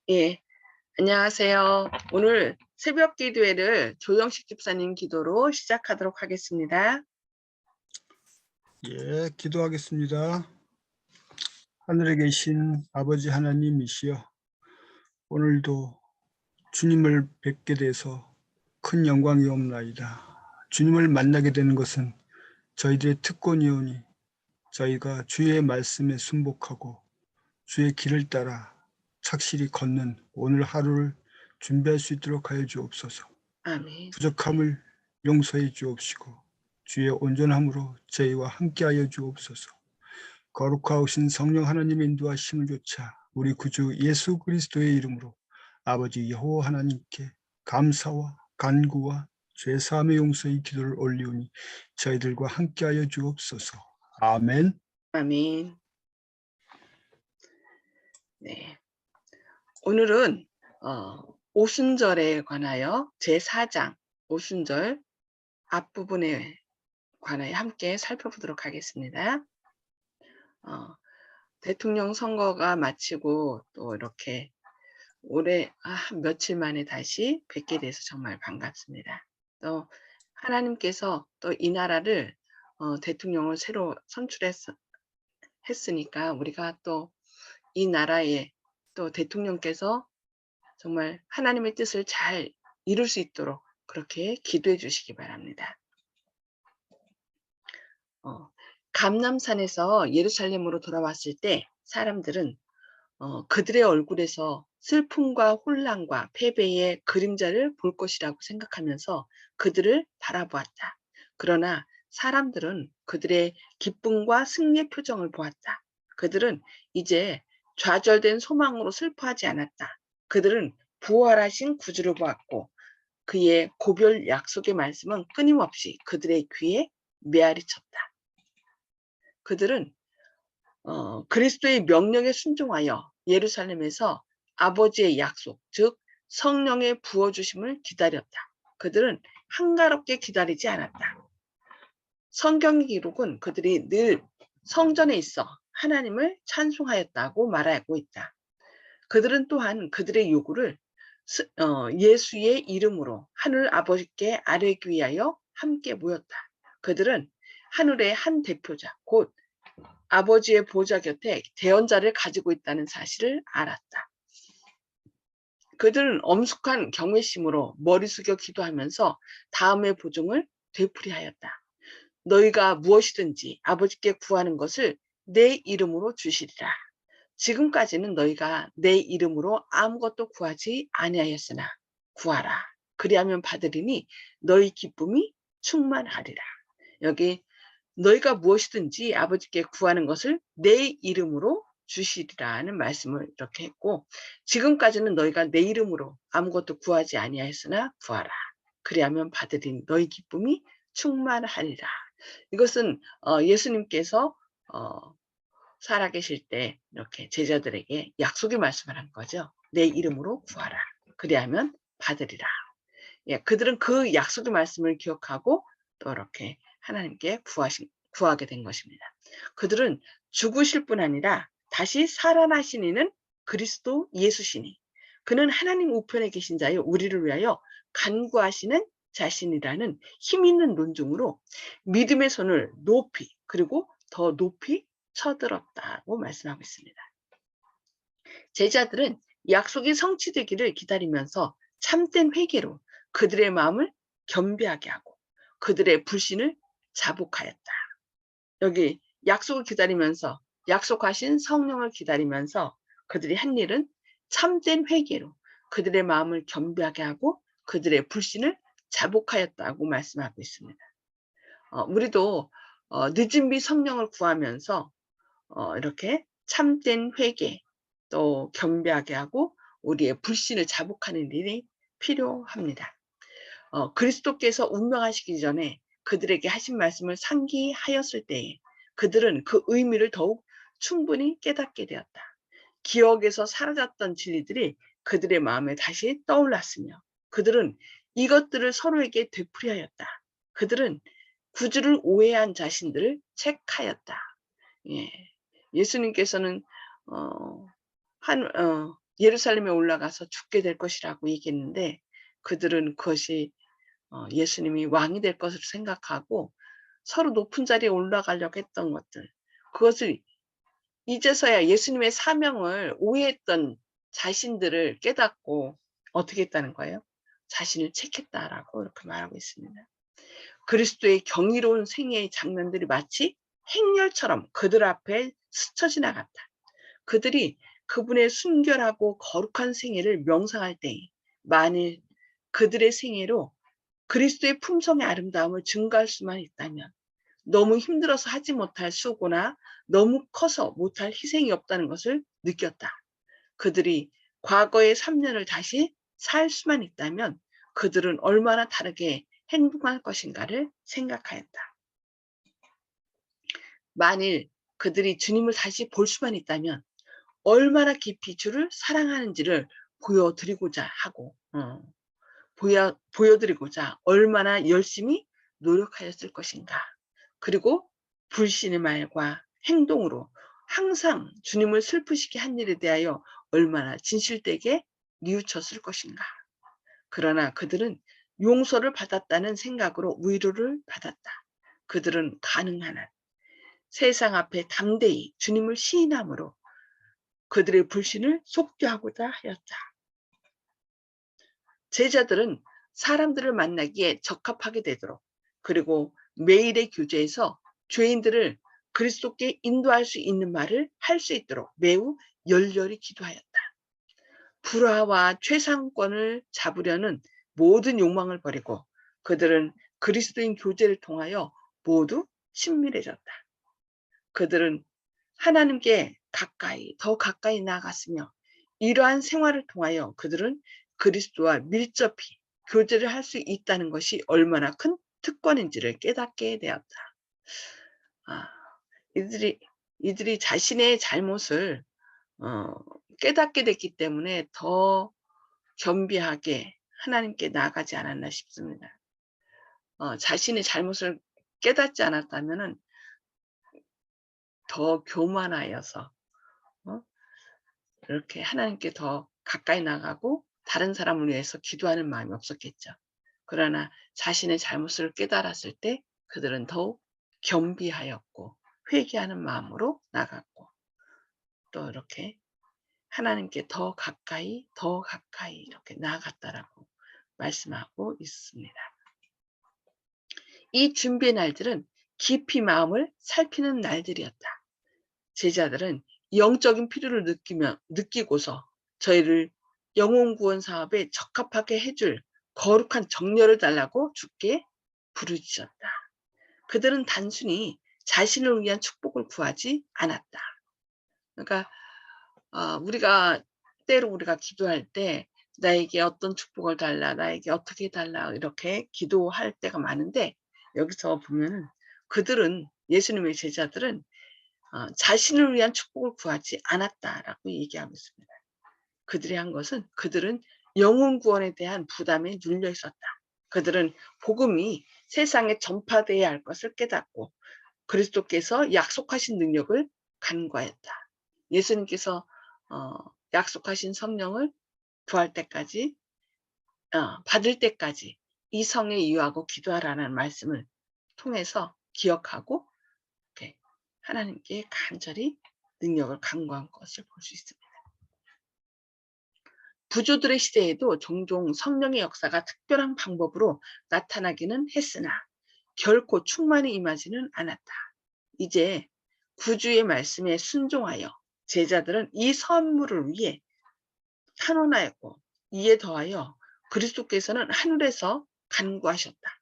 예, 안녕하세요. 오늘 새벽 기도회를 조영식 집사님 기도로 시작하도록 하겠습니다. 예, 기도하겠습니다. 하늘에 계신 아버지 하나님이시여, 오늘도 주님을 뵙게 돼서 큰 영광이옵나이다. 주님을 만나게 되는 것은 저희들의 특권이오니 저희가 주의 말씀에 순복하고 주의 길을 따라 착실히 걷는 오늘 하루를 준비할 수 있도록 하여 주옵소서. 아멘. 부족함을 용서해 주옵시고 주의 온전함으로 저희와 함께하여 주옵소서. 거룩하신 성령 하나님의 인도하심을 조차 우리 구주 예수 그리스도의 이름으로 아버지 여호와 하나님께 감사와 간구와 죄사함의 용서의 기도를 올리오니 저희들과 함께하여 주옵소서. 아멘. 아멘. 네. 오늘은 오순절에 관하여 제4장 오순절 앞부분에 관하여 함께 살펴보도록 하겠습니다. 대통령 선거가 마치고 또 이렇게 올해 며칠 만에 다시 뵙게 돼서 정말 반갑습니다. 또 하나님께서 또 이 나라를 대통령을 새로 했으니까 우리가 또 이 나라에 또 대통령께서 정말 하나님의 뜻을 잘 이룰 수 있도록 그렇게 기도해 주시기 바랍니다. 감람산에서 예루살렘으로 돌아왔을 때 사람들은 그들의 얼굴에서 슬픔과 혼란과 패배의 그림자를 볼 것이라고 생각하면서 그들을 바라보았다. 그러나 사람들은 그들의 기쁨과 승리의 표정을 보았다. 그들은 이제 좌절된 소망으로 슬퍼하지 않았다. 그들은 부활하신 구주를 보았고 그의 고별 약속의 말씀은 끊임없이 그들의 귀에 메아리 쳤다. 그들은 그리스도의 명령에 순종하여 예루살렘에서 아버지의 약속, 즉 성령의 부어주심을 기다렸다. 그들은 한가롭게 기다리지 않았다. 성경 기록은 그들이 늘 성전에 있어 하나님을 찬송하였다고 말하고 있다. 그들은 또한 그들의 요구를 예수의 이름으로 하늘 아버지께 아뢰기 위하여 함께 모였다. 그들은 하늘의 한 대표자, 곧 아버지의 보좌 곁에 대언자를 가지고 있다는 사실을 알았다. 그들은 엄숙한 경외심으로 머리 숙여 기도하면서 다음의 보증을 되풀이하였다. 너희가 무엇이든지 아버지께 구하는 것을 내 이름으로 주시리라. 지금까지는 너희가 내 이름으로 아무것도 구하지 아니하였으나 구하라. 그리하면 받으리니 너희 기쁨이 충만하리라. 여기 너희가 무엇이든지 아버지께 구하는 것을 내 이름으로 주시리라는 말씀을 이렇게 했고, 지금까지는 너희가 내 이름으로 아무것도 구하지 아니하였으나 구하라. 그리하면 받으리니 너희 기쁨이 충만하리라. 이것은 예수님께서 살아계실 때 이렇게 제자들에게 약속의 말씀을 한 거죠. 내 이름으로 구하라. 그리하면 받으리라. 예, 그들은 그 약속의 말씀을 기억하고 또 이렇게 하나님께 구하게 된 것입니다. 그들은 죽으실 뿐 아니라 다시 살아나신 이는 그리스도 예수시니 그는 하나님 우편에 계신 자여 우리를 위하여 간구하시는 자신이라는 힘 있는 논증으로 믿음의 손을 높이 그리고 더 높이 쳐들었다고 말씀하고 있습니다. 제자들은 약속이 성취되기를 기다리면서 참된 회개로 그들의 마음을 겸비하게 하고 그들의 불신을 자복하였다. 여기 약속을 기다리면서 약속하신 성령을 기다리면서 그들이 한 일은 참된 회개로 그들의 마음을 겸비하게 하고 그들의 불신을 자복하였다고 말씀하고 있습니다. 우리도 늦은 비 성령을 구하면서 이렇게 참된 회개 또 겸비하게 하고 우리의 불신을 자복하는 일이 필요합니다. 그리스도께서 운명하시기 전에 그들에게 하신 말씀을 상기하였을 때에 그들은 그 의미를 더욱 충분히 깨닫게 되었다. 기억에서 사라졌던 진리들이 그들의 마음에 다시 떠올랐으며 그들은 이것들을 서로에게 되풀이하였다. 그들은 구주를 오해한 자신들을 책하였다. 예. 예수님께서는 한 예루살렘에 올라가서 죽게 될 것이라고 얘기했는데 그들은 그것이 예수님이 왕이 될 것으로 생각하고 서로 높은 자리에 올라가려고 했던 것들, 그것을 이제서야 예수님의 사명을 오해했던 자신들을 깨닫고 어떻게 했다는 거예요? 자신을 책했다라고 이렇게 말하고 있습니다. 그리스도의 경이로운 생애의 장면들이 마치 행렬처럼 그들 앞에 스쳐 지나갔다. 그들이 그분의 순결하고 거룩한 생애를 명상할 때에 만일 그들의 생애로 그리스도의 품성의 아름다움을 증가할 수만 있다면 너무 힘들어서 하지 못할 수고나 너무 커서 못할 희생이 없다는 것을 느꼈다. 그들이 과거의 3년을 다시 살 수만 있다면 그들은 얼마나 다르게 행동할 것인가를 생각하였다. 만일 그들이 주님을 다시 볼 수만 있다면 얼마나 깊이 주를 사랑하는지를 보여드리고자 하고 보여드리고자 얼마나 열심히 노력하였을 것인가. 그리고 불신의 말과 행동으로 항상 주님을 슬프시게 한 일에 대하여 얼마나 진실되게 뉘우쳤을 것인가. 그러나 그들은 용서를 받았다는 생각으로 위로를 받았다. 그들은 가능한 한 세상 앞에 담대히 주님을 시인함으로 그들의 불신을 속죄하고자 하였다. 제자들은 사람들을 만나기에 적합하게 되도록 그리고 매일의 교제에서 죄인들을 그리스도께 인도할 수 있는 말을 할 수 있도록 매우 열렬히 기도하였다. 불화와 최상권을 잡으려는 모든 욕망을 버리고 그들은 그리스도인 교제를 통하여 모두 친밀해졌다. 그들은 하나님께 더 가까이 나아갔으며 이러한 생활을 통하여 그들은 그리스도와 밀접히 교제를 할 수 있다는 것이 얼마나 큰 특권인지를 깨닫게 되었다. 이들이 자신의 잘못을 깨닫게 됐기 때문에 더 겸비하게 하나님께 나아가지 않았나 싶습니다. 자신의 잘못을 깨닫지 않았다면은 더 교만하여서 이렇게 하나님께 더 가까이 나가고 다른 사람을 위해서 기도하는 마음이 없었겠죠. 그러나 자신의 잘못을 깨달았을 때 그들은 더욱 겸비하였고 회개하는 마음으로 나갔고 또 이렇게 하나님께 더 가까이 이렇게 나아갔다라고 말씀하고 있습니다. 이 준비의 날들은 깊이 마음을 살피는 날들이었다. 제자들은 영적인 필요를 느끼고서 저희를 영혼 구원 사업에 적합하게 해줄 거룩한 정렬을 달라고 주께 부르짖었다. 그들은 단순히 자신을 위한 축복을 구하지 않았다. 그러니까 우리가 기도할 때 나에게 어떤 축복을 달라, 나에게 어떻게 달라 이렇게 기도할 때가 많은데 여기서 보면은 예수님의 제자들은 자신을 위한 축복을 구하지 않았다라고 얘기하고 있습니다. 그들이 한 것은 그들은 영혼 구원에 대한 부담에 눌려 있었다. 그들은 복음이 세상에 전파되어야 할 것을 깨닫고 그리스도께서 약속하신 능력을 간구하였다. 예수님께서 약속하신 성령을 구할 때까지 받을 때까지 이 성에 유하고 기도하라는 말씀을 통해서 기억하고 하나님께 간절히 능력을 간구한 것을 볼 수 있습니다. 부조들의 시대에도 종종 성령의 역사가 특별한 방법으로 나타나기는 했으나 결코 충만히 임하지는 않았다. 이제 구주의 말씀에 순종하여 제자들은 이 선물을 위해 탄원하였고 이에 더하여 그리스도께서는 하늘에서 간구하셨다.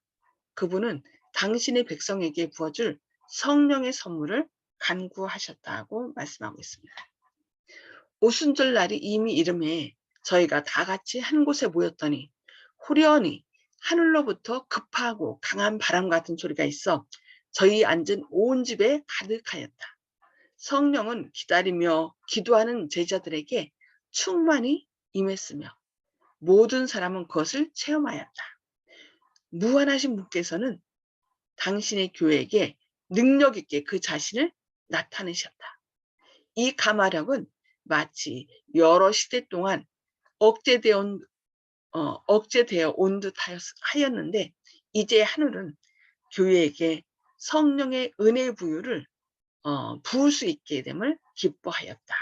그분은 당신의 백성에게 부어줄 성령의 선물을 간구하셨다고 말씀하고 있습니다. 오순절 날이 이미 이름에 저희가 다 같이 한 곳에 모였더니 후련히 하늘로부터 급하고 강한 바람 같은 소리가 있어 저희 앉은 온 집에 가득하였다. 성령은 기다리며 기도하는 제자들에게 충만히 임했으며 모든 사람은 그것을 체험하였다. 무한하신 분께서는 당신의 교회에게 능력 있게 그 자신을 나타내셨다. 이 감화력은 마치 여러 시대 동안 억제되어 온 듯 하였는데, 이제 하늘은 교회에게 성령의 은혜 부유를 부을 수 있게 됨을 기뻐하였다.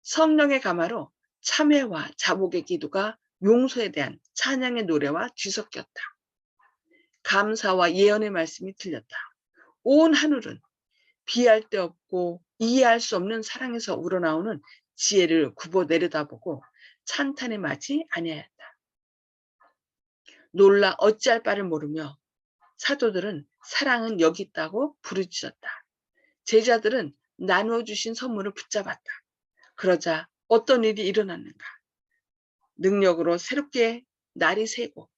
성령의 가마로 참회와 자복의 기도가 용서에 대한 찬양의 노래와 뒤섞였다. 감사와 예언의 말씀이 들렸다. 온 하늘은 비할 데 없고 이해할 수 없는 사랑에서 우러나오는 지혜를 굽어 내려다보고 찬탄에 맞지 아니하였다. 놀라 어찌할 바를 모르며 사도들은 사랑은 여기 있다고 부르짖었다. 제자들은 나누어 주신 선물을 붙잡았다. 그러자 어떤 일이 일어났는가? 능력으로 새롭게 날이 새고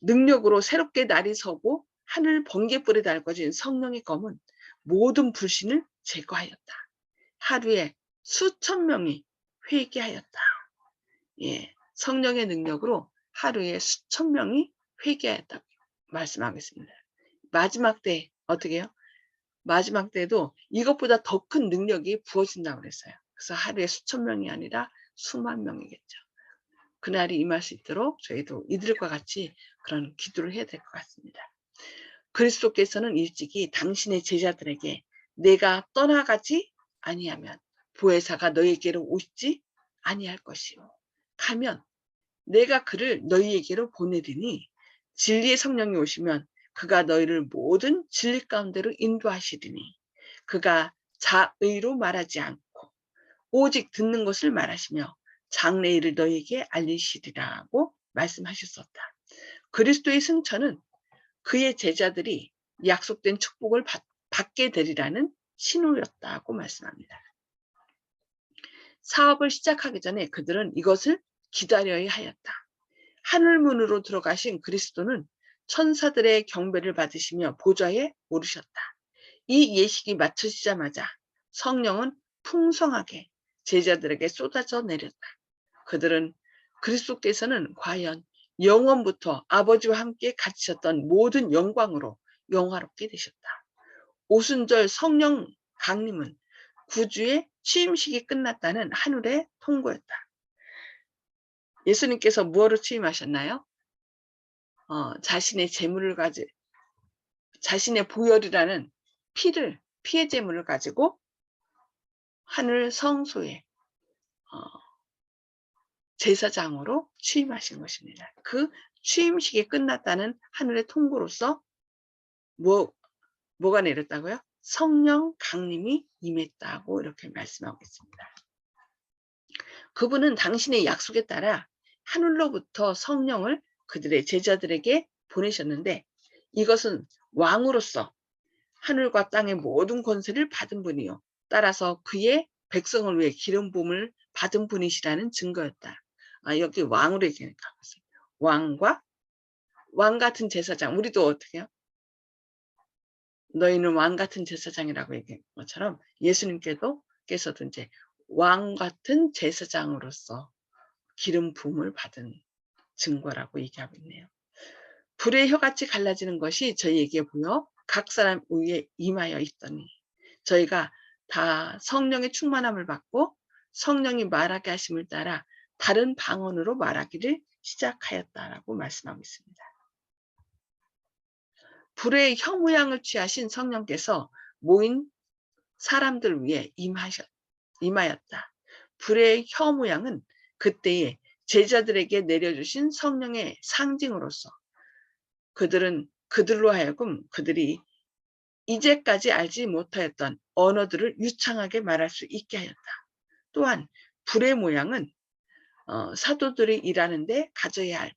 능력으로 새롭게 날이 서고 하늘 번개불에 달궈진 성령의 검은 모든 불신을 제거하였다. 하루에 수천 명이 회개하였다. 예, 성령의 능력으로 하루에 수천 명이 회개하였다고 말씀하겠습니다. 마지막 때 어떻게 해요? 마지막 때도 이것보다 더 큰 능력이 부어진다고 그랬어요. 그래서 하루에 수천 명이 아니라 수만 명이겠죠. 그날이 임할 수 있도록 저희도 이들과 같이 그런 기도를 해야 될 것 같습니다. 그리스도께서는 일찍이 당신의 제자들에게 내가 떠나가지 아니하면 보혜사가 너희에게로 오시지 아니할 것이요. 가면 내가 그를 너희에게로 보내리니 진리의 성령이 오시면 그가 너희를 모든 진리 가운데로 인도하시리니 그가 자의로 말하지 않고 오직 듣는 것을 말하시며 장래 일을 너희에게 알리시리라고 말씀하셨었다. 그리스도의 승천은 그의 제자들이 약속된 축복을 받게 되리라는 신호였다고 말씀합니다. 사업을 시작하기 전에 그들은 이것을 기다려야 하였다. 하늘문으로 들어가신 그리스도는 천사들의 경배를 받으시며 보좌에 오르셨다. 이 예식이 마쳐지자마자 성령은 풍성하게 제자들에게 쏟아져 내렸다. 그들은 그리스도께서는 과연 영원부터 아버지와 함께 갇히셨던 모든 영광으로 영화롭게 되셨다. 오순절 성령 강림은 구주의 취임식이 끝났다는 하늘의 통고였다. 예수님께서 무엇으로 취임하셨나요? 자신의 재물을 자신의 보혈이라는 피의 제물을 가지고 하늘 성소에 제사장으로 취임하신 것입니다. 그 취임식이 끝났다는 하늘의 통고로서 뭐가 내렸다고요? 성령 강림이 임했다고 이렇게 말씀하고 있습니다. 그분은 당신의 약속에 따라 하늘로부터 성령을 그들의 제자들에게 보내셨는데 이것은 왕으로서 하늘과 땅의 모든 권세를 받은 분이요. 따라서 그의 백성을 위해 기름 부음을 받은 분이시라는 증거였다. 여기 왕으로 얘기하니까 왕 같은 제사장. 우리도 어떻게 해요? 너희는 왕 같은 제사장이라고 얘기한 것처럼 예수님께서도 이제 왕 같은 제사장으로서 기름 부음을 받은 증거라고 얘기하고 있네요. 불의 혀같이 갈라지는 것이 저희에게 보여 각 사람 위에 임하여 있더니 저희가 다 성령의 충만함을 받고 성령이 말하게 하심을 따라 다른 방언으로 말하기를 시작하였다라고 말씀하고 있습니다. 불의 혀 모양을 취하신 성령께서 모인 사람들 위에 임하였다. 불의 혀 모양은 그때에 제자들에게 내려주신 성령의 상징으로서 그들로 하여금 그들이 이제까지 알지 못하였던 언어들을 유창하게 말할 수 있게 하였다. 또한 불의 모양은 사도들이 일하는데 가져야 할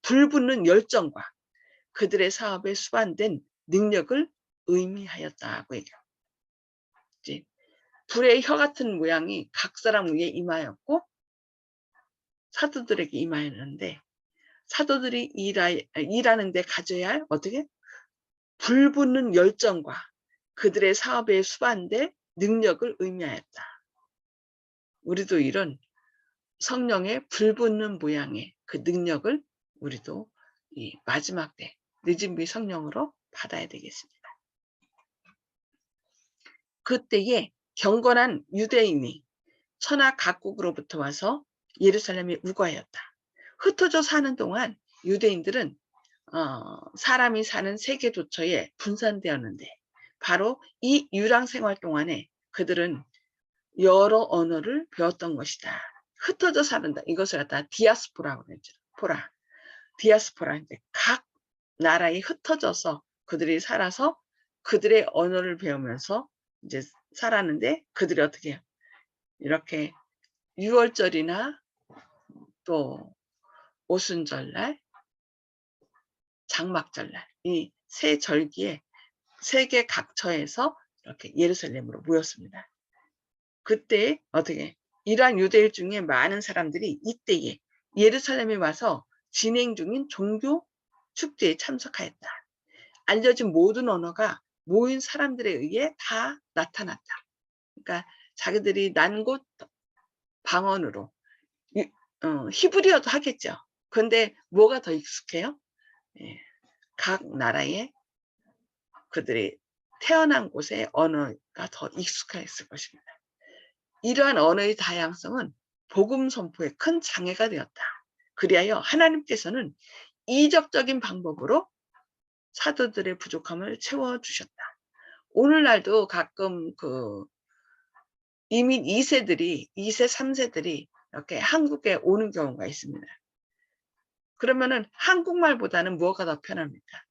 불붙는 열정과 그들의 사업에 수반된 능력을 의미하였다고 얘기합니다. 불의 혀 같은 모양이 각 사람 위에 임하였고 사도들에게 임하였는데 사도들이 일하는데 가져야 할 어떻게 불붙는 열정과 그들의 사업에 수반된 능력을 의미하였다. 우리도 이런 성령의 불붙는 모양의 그 능력을 우리도 이 마지막 때 늦은 비 성령으로 받아야 되겠습니다. 그때에 경건한 유대인이 천하 각국으로부터 와서 예루살렘에 우거하였다. 흩어져 사는 동안 유대인들은 사람이 사는 세계 도처에 분산되었는데 바로 이 유랑 생활 동안에 그들은 여러 언어를 배웠던 것이다. 흩어져 사는다. 이것을 갖다 디아스포라고 그러죠. 디아스포라인데 각 나라에 흩어져서 그들이 살아서 그들의 언어를 배우면서 이제 살았는데 그들이 어떻게 해요? 이렇게 6월절이나 또 오순절날, 장막절날 이 세 절기에 세계 각처에서 이렇게 예루살렘으로 모였습니다. 그때 어떻게 이러한 유대인 중에 많은 사람들이 이때에 예루살렘에 와서 진행 중인 종교 축제에 참석하였다. 알려진 모든 언어가 모인 사람들에 의해 다 나타났다. 그러니까 자기들이 난 곳 방언으로 히브리어도 하겠죠. 그런데 뭐가 더 익숙해요? 예, 각 나라의 그들이 태어난 곳의 언어가 더 익숙했을 것입니다. 이러한 언어의 다양성은 복음 선포에 큰 장애가 되었다. 그리하여 하나님께서는 이적적인 방법으로 사도들의 부족함을 채워주셨다. 오늘날도 가끔 이민 2세들이 2세, 3세들이 이렇게 한국에 오는 경우가 있습니다. 그러면은 한국말보다는 뭐가 더 편합니까?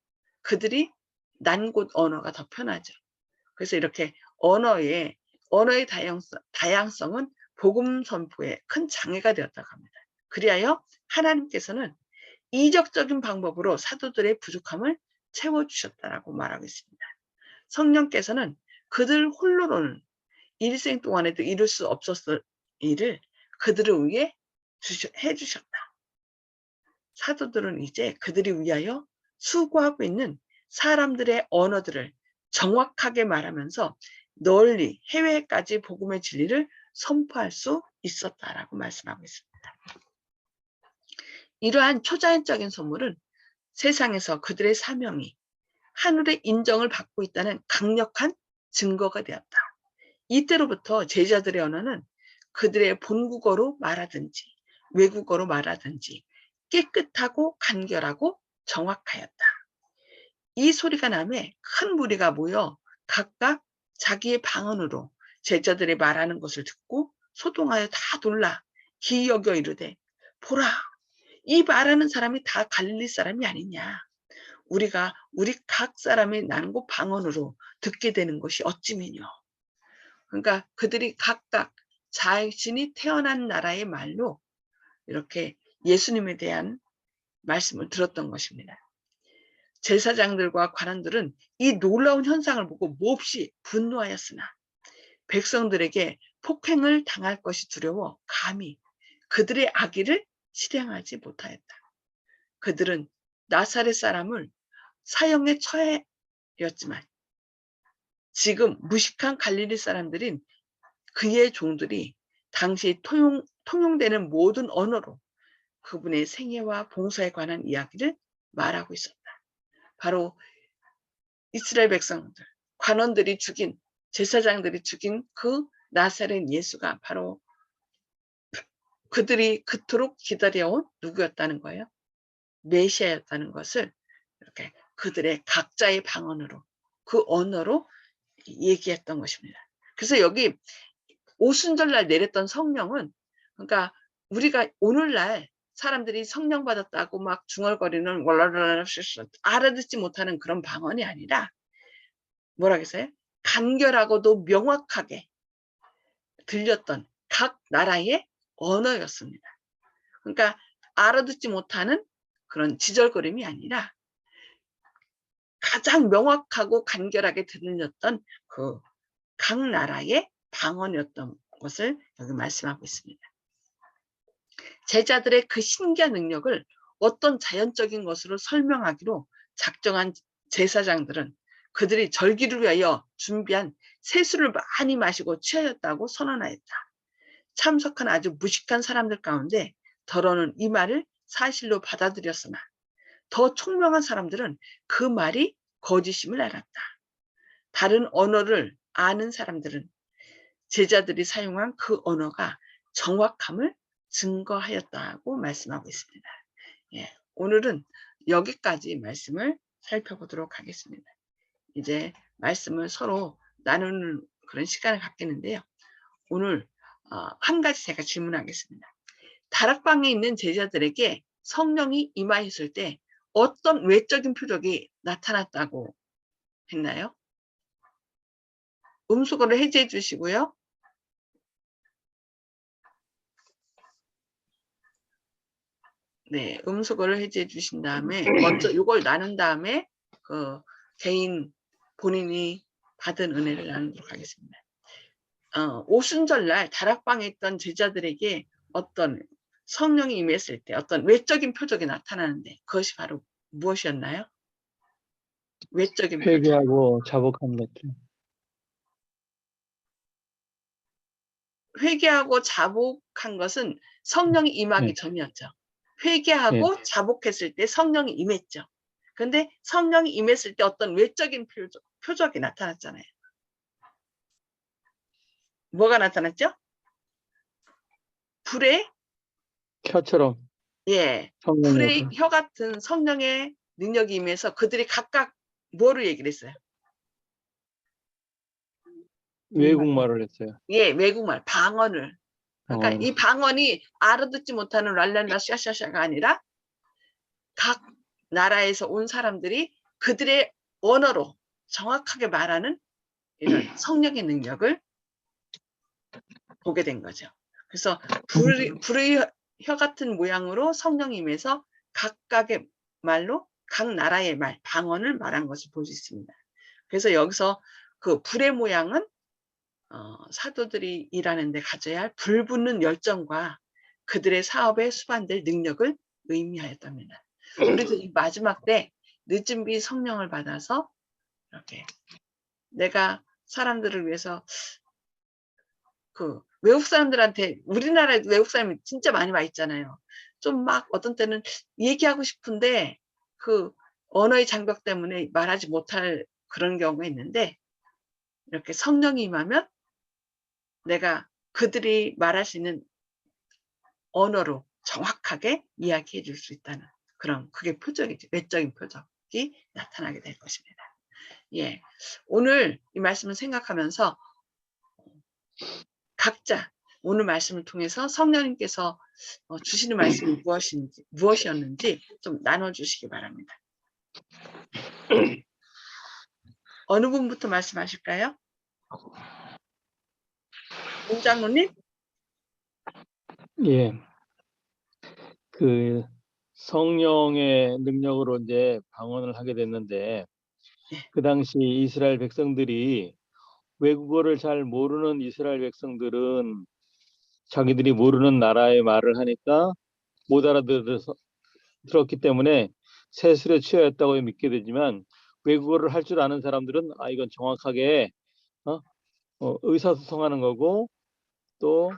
그들이 난 곳 언어가 더 편하죠. 그래서 이렇게 언어의 다양성은 복음 선포에 큰 장애가 되었다고 합니다. 그리하여 하나님께서는 이적적인 방법으로 사도들의 부족함을 채워주셨다라고 말하고 있습니다. 성령께서는 그들 홀로는 일생 동안에도 이룰 수 없었을 일을 그들을 위해 해주셨다. 사도들은 이제 그들이 위하여 수고하고 있는 사람들의 언어들을 정확하게 말하면서 널리 해외까지 복음의 진리를 선포할 수 있었다라고 말씀하고 있습니다. 이러한 초자연적인 선물은 세상에서 그들의 사명이 하늘의 인정을 받고 있다는 강력한 증거가 되었다. 이때로부터 제자들의 언어는 그들의 본국어로 말하든지 외국어로 말하든지 깨끗하고 간결하고 정확하였다. 이 소리가 나매 큰 무리가 모여 각각 자기의 방언으로 제자들이 말하는 것을 듣고 소동하여 다 놀라 기이 여겨 이르되 보라, 이 말하는 사람이 다 갈릴리 사람이 아니냐. 우리가 우리 각 사람의 나는 곳 방언으로 듣게 되는 것이 어찌미뇨. 그러니까 그들이 각각 자신이 태어난 나라의 말로 이렇게 예수님에 대한 말씀을 들었던 것입니다. 제사장들과 관원들은 이 놀라운 현상을 보고 몹시 분노하였으나 백성들에게 폭행을 당할 것이 두려워 감히 그들의 악의를 실행하지 못하였다. 그들은 나사렛 사람을 사형에 처했지만 지금 무식한 갈릴리 사람들인 그의 종들이 당시 통용되는 모든 언어로 그분의 생애와 봉사에 관한 이야기를 말하고 있었다. 바로 이스라엘 백성들, 관원들이 죽인, 제사장들이 죽인 그 나사렛 예수가 바로 그들이 그토록 기다려온 누구였다는 거예요? 메시아였다는 것을 이렇게 그들의 각자의 방언으로 그 언어로 얘기했던 것입니다. 그래서 여기 오순절날 내렸던 성령은 그러니까 우리가 오늘날 사람들이 성령 받았다고 막 중얼거리는 알아듣지 못하는 그런 방언이 아니라 뭐라겠어요? 간결하고도 명확하게 들렸던 각 나라의 언어였습니다. 그러니까 알아듣지 못하는 그런 지절거림이 아니라 가장 명확하고 간결하게 들렸던 그 각 나라의 방언이었던 것을 여기 말씀하고 있습니다. 제자들의 그 신기한 능력을 어떤 자연적인 것으로 설명하기로 작정한 제사장들은 그들이 절기를 위하여 준비한 세수를 많이 마시고 취하였다고 선언하였다. 참석한 아주 무식한 사람들 가운데 더러는 이 말을 사실로 받아들였으나 더 총명한 사람들은 그 말이 거짓임을 알았다. 다른 언어를 아는 사람들은 제자들이 사용한 그 언어가 정확함을 증거하였다고 말씀하고 있습니다. 예, 오늘은 여기까지 말씀을 살펴보도록 하겠습니다. 이제 말씀을 서로 나누는 그런 시간을 갖겠는데요. 오늘 한 가지 제가 질문하겠습니다. 다락방에 있는 제자들에게 성령이 임하였을 때 어떤 외적인 표적이 나타났다고 했나요? 음수거를 해제해 주시고요. 네, 음수거를 해제해 주신 다음에 먼저 이걸 나눈 다음에 그 개인 본인이 받은 은혜를 나누도록 하겠습니다. 오순절날 다락방에 있던 제자들에게 어떤 성령이 임했을 때 어떤 외적인 표적이 나타나는데 그것이 바로 무엇이었나요? 외적인 표적. 회개하고 자복한 것들. 회개하고 자복한 것은 성령이 임하기 네. 전이었죠. 회개하고 자복했을 때 성령이 임했죠. 근데 성령이 임했을 때 어떤 외적인 표적이 나타났잖아요. 뭐가 나타났죠? 불의 혀처럼 예, 성령의 불의 혀 같은 성령의 능력이 임해서 그들이 각각 뭐를 얘기를 했어요? 외국말을 했어요. 예, 외국말, 방언을. 그러니까 이 어, 방언이 알아듣지 못하는 랄랄라 샤샤샤가 아니라 각 나라에서 온 사람들이 그들의 언어로 정확하게 말하는 이런 성령의 능력을 보게 된 거죠. 그래서 불의 혀 같은 모양으로 성령이 임해서 각각의 말로 각 나라의 말, 방언을 말한 것을 볼 수 있습니다. 그래서 여기서 그 불의 모양은 사도들이 일하는 데 가져야 할 불붙는 열정과 그들의 사업에 수반될 능력을 의미하였답니다. 우리도 이 마지막 때 늦은 비 성령을 받아서 이렇게 내가 사람들을 위해서 그 외국 사람들한테 우리나라에 외국 사람이 진짜 많이 와 있잖아요. 좀 막 어떤 때는 얘기하고 싶은데 그 언어의 장벽 때문에 말하지 못할 그런 경우가 있는데 이렇게 성령이 임하면 내가 그들이 말할 수 있는 언어로 정확하게 이야기해 줄 수 있다는 그런 그게 표적이지 외적인 표적이 나타나게 될 것입니다. 예, 오늘 이 말씀을 생각하면서 각자 오늘 말씀을 통해서 성령님께서 주시는 말씀이 무엇이었는지 좀 나눠주시기 바랍니다. 어느 분부터 말씀하실까요? 문장로님? 예, 그 성령의 능력으로 이제 방언을 하게 됐는데 예. 그 당시 이스라엘 백성들이 외국어를 잘 모르는 이스라엘 백성들은 자기들이 모르는 나라의 말을 하니까 못 알아들었기 때문에 세술에 취하였다고 믿게 되지만 외국어를 할 줄 아는 사람들은 이건 정확하게 의사소통하는 거고 또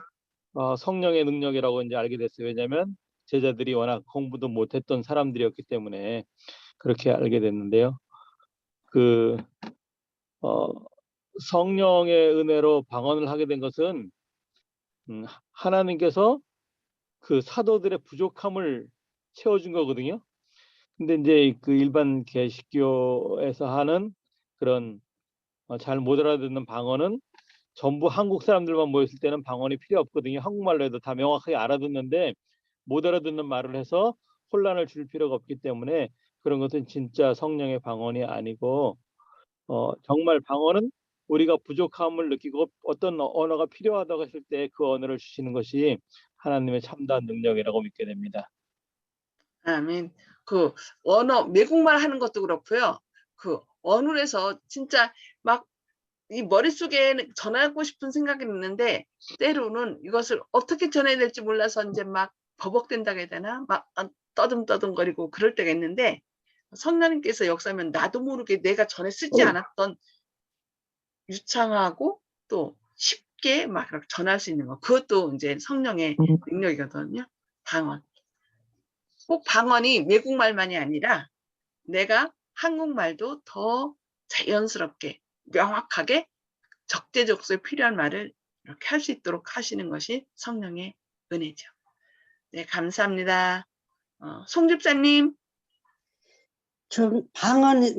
성령의 능력이라고 이제 알게 됐어요. 왜냐하면 제자들이 워낙 공부도 못했던 사람들이었기 때문에 그렇게 알게 됐는데요. 그 성령의 은혜로 방언을 하게 된 것은 하나님께서 그 사도들의 부족함을 채워준 거거든요. 근데 이제 그 일반 개신교에서 하는 그런 잘 못 알아듣는 방언은 전부 한국 사람들만 모였을 때는 방언이 필요 없거든요. 한국말로 해도 다 명확하게 알아듣는데 못 알아듣는 말을 해서 혼란을 줄 필요가 없기 때문에 그런 것은 진짜 성령의 방언이 아니고 정말 방언은 우리가 부족함을 느끼고 어떤 언어가 필요하다고 했을 때 그 언어를 주시는 것이 하나님의 참다한 능력이라고 믿게 됩니다. 아멘. 그 언어 외국말 하는 것도 그렇고요. 그 언어에서 진짜 막 이 머릿속에 전하고 싶은 생각이 있는데 때로는 이것을 어떻게 전해야 될지 몰라서 이제 막 버벅된다고 해야 되나? 막 떠듬떠듬거리고 그럴 때가 있는데 성령님께서 역사하면 나도 모르게 내가 전에 쓰지 않았던 유창하고 또 쉽게 막 이렇게 전할 수 있는 거. 그것도 이제 성령의 능력이거든요. 방언. 꼭 방언이 외국말만이 아니라 내가 한국말도 더 자연스럽게 명확하게 적재적소에 필요한 말을 이렇게 할 수 있도록 하시는 것이 성령의 은혜죠. 네, 감사합니다. 송 집사님. 좀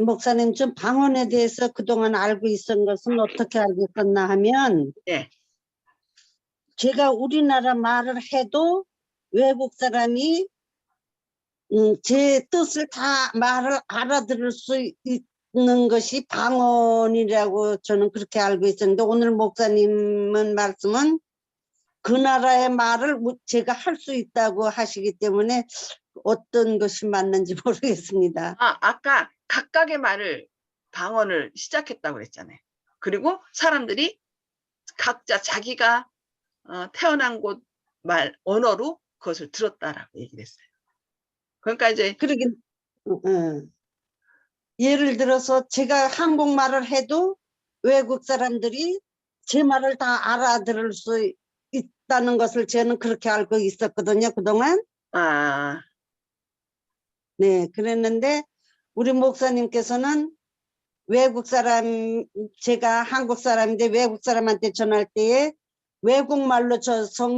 목사님 좀 방언에 대해서 그동안 알고 있었던 것은 어떻게 알고 있었나 하면 예. 제가 우리나라 말을 해도 외국 사람이 제 뜻을 다 말을 알아들을 수 있는 것이 방언이라고 저는 그렇게 알고 있었는데 오늘 목사님은 말씀은 그 나라의 말을 제가 할 수 있다고 하시기 때문에 어떤 것이 맞는지 모르겠습니다. 아까 각각의 말을 방언을 시작했다고 그랬잖아요. 그리고 사람들이 각자 자기가 태어난 곳 말 언어로 그것을 들었다라고 얘기를 했어요. 그러니까 이제 그러긴 예를 들어서 제가 한국말을 해도 외국 사람들이 제 말을 다 알아들을 수 있다는 것을 저는 그렇게 알고 있었거든요, 그동안. 네, 그랬는데 우리 목사님께서는 외국 사람, 제가 한국 사람인데 외국 사람한테 전할 때에 외국말로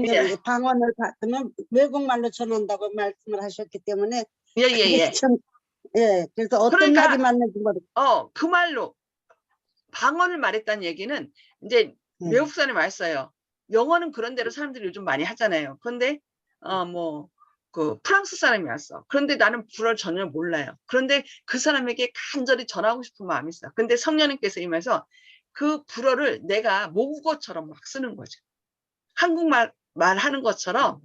예. 방언을 받으면 외국말로 전한다고 말씀을 하셨기 때문에 예. 그래서 어떤 그러니까, 말이 맞는지 모르겠어요. 그 말로 방언을 말했다는 얘기는 이제 외국 사람이 말했어요. 영어는 그런 대로 사람들이 요즘 많이 하잖아요. 그런데 그 프랑스 사람이 왔어. 그런데 나는 불어를 전혀 몰라요. 그런데 그 사람에게 간절히 전하고 싶은 마음이 있어. 근데 성령님께서 임해서 그 불어를 내가 모국어처럼 막 쓰는 거죠. 한국말 말하는 것처럼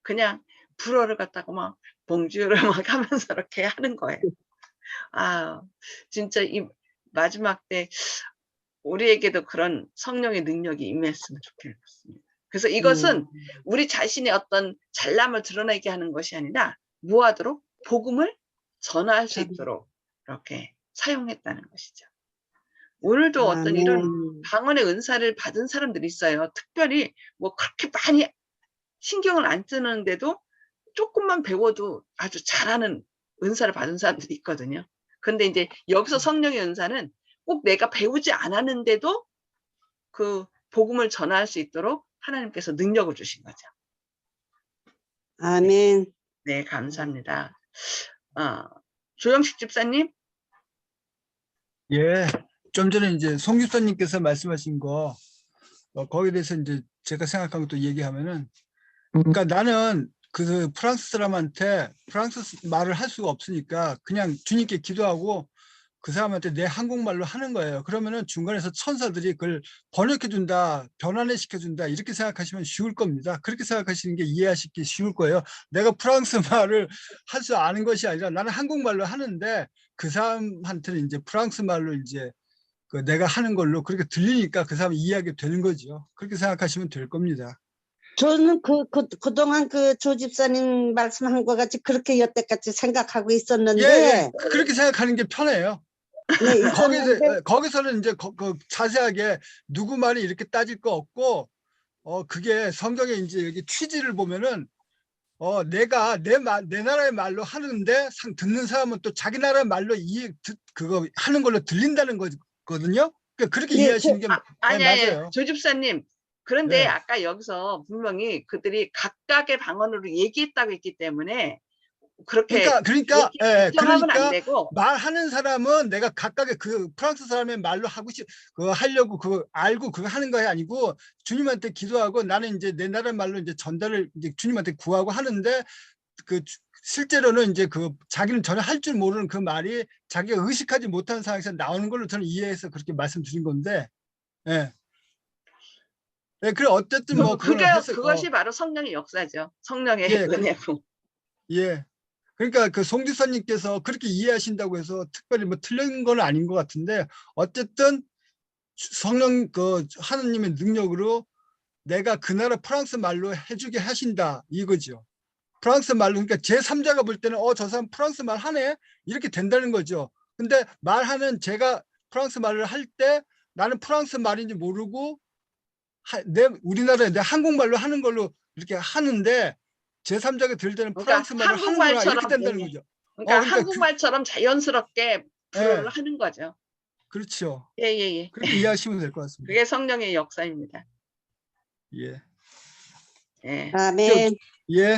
그냥 불어를 갖다가 막 봉주를 막 하면서 이렇게 하는 거예요. 진짜 이 마지막 때 우리에게도 그런 성령의 능력이 임했으면 좋겠습니다. 그래서 이것은 우리 자신의 어떤 잘남을 드러내게 하는 것이 아니라 무하도록 복음을 전할 수 있도록 이렇게 사용했다는 것이죠. 오늘도 어떤 이런 방언의 은사를 받은 사람들이 있어요. 특별히 뭐 그렇게 많이 신경을 안 쓰는데도 조금만 배워도 아주 잘하는 은사를 받은 사람들이 있거든요. 근데 이제 여기서 성령의 은사는 꼭 내가 배우지 않았는데도 그 복음을 전할 수 있도록 하나님께서 능력을 주신 거죠. 아멘. 네, 감사합니다. 조영식 집사님. 예, 좀 전에 이제 송 집사님께서 말씀하신 거 거기에 대해서 이제 제가 생각한 것도 얘기하면은, 그러니까 나는 그 프랑스 사람한테 프랑스 말을 할 수가 없으니까 그냥 주님께 기도하고 그 사람한테 내 한국말로 하는 거예요. 그러면은 중간에서 천사들이 그걸 번역해 준다, 변환해 시켜 준다, 이렇게 생각하시면 쉬울 겁니다. 그렇게 생각하시는 게 이해하시기 쉬울 거예요. 내가 프랑스 말을 할 줄 아는 것이 아니라 나는 한국말로 하는데 그 사람한테는 이제 프랑스 말로 이제 그 내가 하는 걸로 그렇게 들리니까 그 사람이 이해하게 되는 거죠. 그렇게 생각하시면 될 겁니다. 저는 그동안 그 조 집사님 말씀한 것 같이 그렇게 여태까지 생각하고 있었는데. 예, 그렇게 생각하는 게 편해요. 네, 있었는데. 거기서는 이제 자세하게 누구 말이 이렇게 따질 거 없고, 그게 성경에 이제 여기 취지를 보면은, 내가 내 나라의 말로 하는데 듣는 사람은 또 자기 나라의 말로 그거 하는 걸로 들린다는 거거든요. 그러니까 그렇게 네, 이해하시는 게 맞아요. 조 집사님. 그런데 네. 아까 여기서 분명히 그들이 각각의 방언으로 얘기했다고 했기 때문에 그렇게 그러니까 안 되고, 말하는 사람은 내가 각각의 그 프랑스 사람의 말로 그거 하려고 그거 알고 그거 하는 거 아니고 주님한테 기도하고 나는 이제 내 나라 말로 이제 전달을 이제 주님한테 구하고 하는데 그 실제로는 이제 그 자기는 전혀 할 줄 모르는 그 말이 자기가 의식하지 못한 상황에서 나오는 걸로 저는 이해해서 그렇게 말씀드린 건데, 예. 네, 그래 어쨌든 뭐 그것이 바로 성령의 역사죠. 성령의 은혜고. 예. 그러니까 그 송 집사님께서 그렇게 이해하신다고 해서 특별히 뭐 틀린 건 아닌 것 같은데, 어쨌든 성령 하느님의 능력으로 내가 그 나라 프랑스 말로 해주게 하신다 이거죠. 프랑스 말로, 그러니까 제3자가 볼 때는 저 사람 프랑스 말 하네 이렇게 된다는 거죠. 근데 말하는 제가 프랑스 말을 할 때 나는 프랑스 말인지 모르고 우리나라에 내 한국말로 하는 걸로 이렇게 하는데 제3자가 들을 때는 프랑스 말로 하는구나 이렇게 된다는 거죠. 그러니까 한국말처럼 자연스럽게 불어를 하는 거죠. 그렇죠. 예. 그렇게 이해하시면 될 것 같습니다. 그게 성령의 역사입니다. 예. 예. 아멘. 예.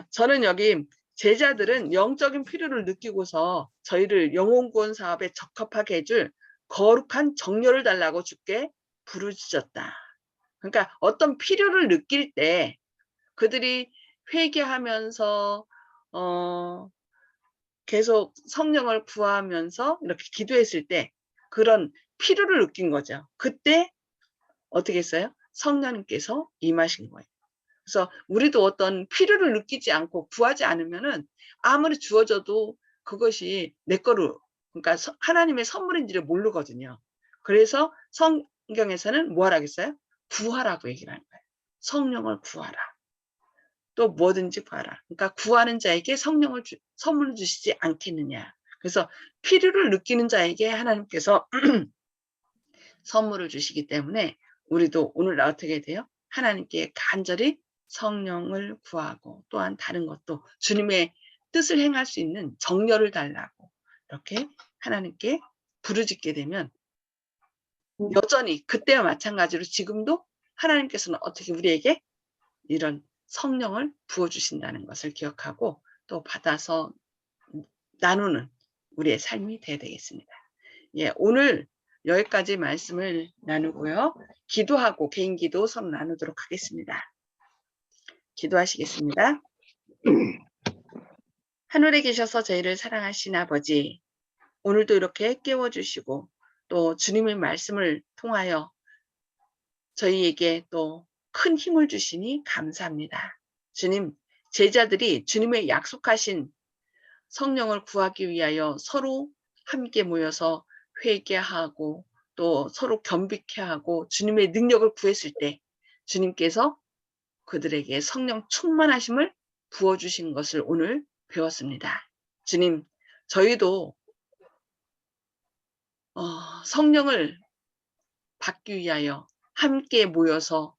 저는 여기 제자들은 영적인 필요를 느끼고서 저희를 영혼 구원 사업에 적합하게 해줄 거룩한 정열을 달라고 주께 부르짖었다. 그러니까 어떤 필요를 느낄 때 그들이 회개하면서 계속 성령을 구하면서 이렇게 기도했을 때 그런 필요를 느낀 거죠. 그때 어떻게 했어요? 성령님께서 임하신 거예요. 그래서 우리도 어떤 필요를 느끼지 않고 구하지 않으면은 아무리 주어져도 그것이 내 거로, 그러니까 하나님의 선물인지를 모르거든요. 그래서 성경에서는 뭐 하라겠어요? 구하라고 얘기를 하는 거예요. 성령을 구하라. 또 뭐든지 구하라. 그러니까 구하는 자에게 성령을 선물을 주시지 않겠느냐. 그래서 필요를 느끼는 자에게 하나님께서 선물을 주시기 때문에 우리도 오늘 어떻게 돼요? 하나님께 간절히 성령을 구하고 또한 다른 것도 주님의 뜻을 행할 수 있는 정열을 달라고 이렇게 하나님께 부르짖게 되면 여전히 그때와 마찬가지로 지금도 하나님께서는 어떻게 우리에게 이런 성령을 부어주신다는 것을 기억하고 또 받아서 나누는 우리의 삶이 되어야 되겠습니다. 예, 오늘 여기까지 말씀을 나누고요. 기도하고 개인 기도 서로 나누도록 하겠습니다. 기도하시겠습니다. 하늘에 계셔서 저희를 사랑하신 아버지, 오늘도 이렇게 깨워주시고 또 주님의 말씀을 통하여 저희에게 또 큰 힘을 주시니 감사합니다. 주님, 제자들이 주님의 약속하신 성령을 구하기 위하여 서로 함께 모여서 회개하고 또 서로 겸비케 하고 주님의 능력을 구했을 때 주님께서 그들에게 성령 충만하심을 부어주신 것을 오늘 배웠습니다. 주님, 저희도 성령을 받기 위하여 함께 모여서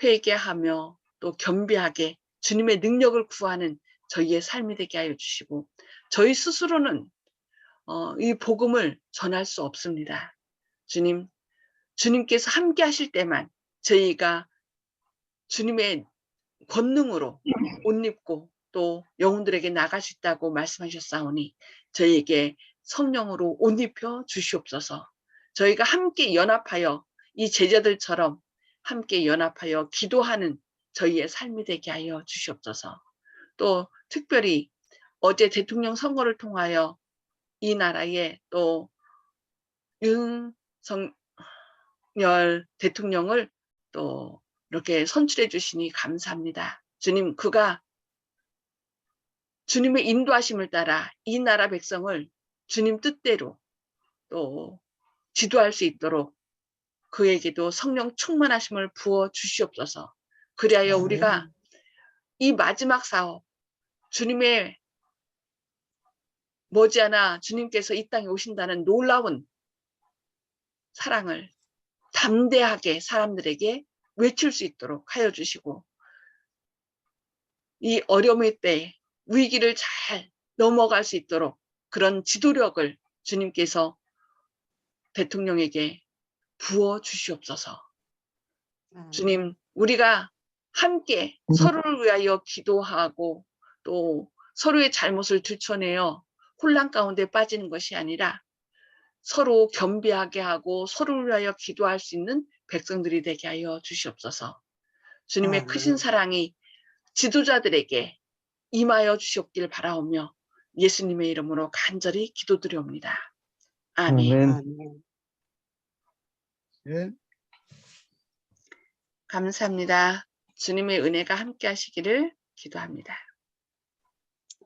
회개하며 또 겸비하게 주님의 능력을 구하는 저희의 삶이 되게 하여 주시고 저희 스스로는 이 복음을 전할 수 없습니다. 주님, 주님께서 함께 하실 때만 저희가 주님의 권능으로 옷 입고 또 영혼들에게 나갈 수 있다고 말씀하셨사오니 저희에게 성령으로 옷 입혀 주시옵소서. 저희가 함께 연합하여 이 제자들처럼 함께 연합하여 기도하는 저희의 삶이 되게 하여 주시옵소서. 또 특별히 어제 대통령 선거를 통하여 이 나라에 또 윤석열 대통령을 또 이렇게 선출해 주시니 감사합니다. 주님, 그가 주님의 인도하심을 따라 이 나라 백성을 주님 뜻대로 또 지도할 수 있도록 그에게도 성령 충만하심을 부어 주시옵소서. 그리하여 우리가 이 마지막 사업, 주님의 머지않아 주님께서 이 땅에 오신다는 놀라운 사랑을 담대하게 사람들에게 외칠 수 있도록 하여 주시고 이 어려움의 때 위기를 잘 넘어갈 수 있도록 그런 지도력을 주님께서 대통령에게 부어 주시옵소서. 주님, 우리가 함께 서로를 위하여 기도하고 또 서로의 잘못을 들춰내어 혼란 가운데 빠지는 것이 아니라 서로 겸비하게 하고 서로를 위하여 기도할 수 있는 백성들이 되게 하여 주시옵소서. 주님의 크신 사랑이 지도자들에게 임하여 주시옵길 바라오며 예수님의 이름으로 간절히 기도드리옵니다. 아멘. 예. 감사합니다. 주님의 은혜가 함께 하시기를 기도합니다.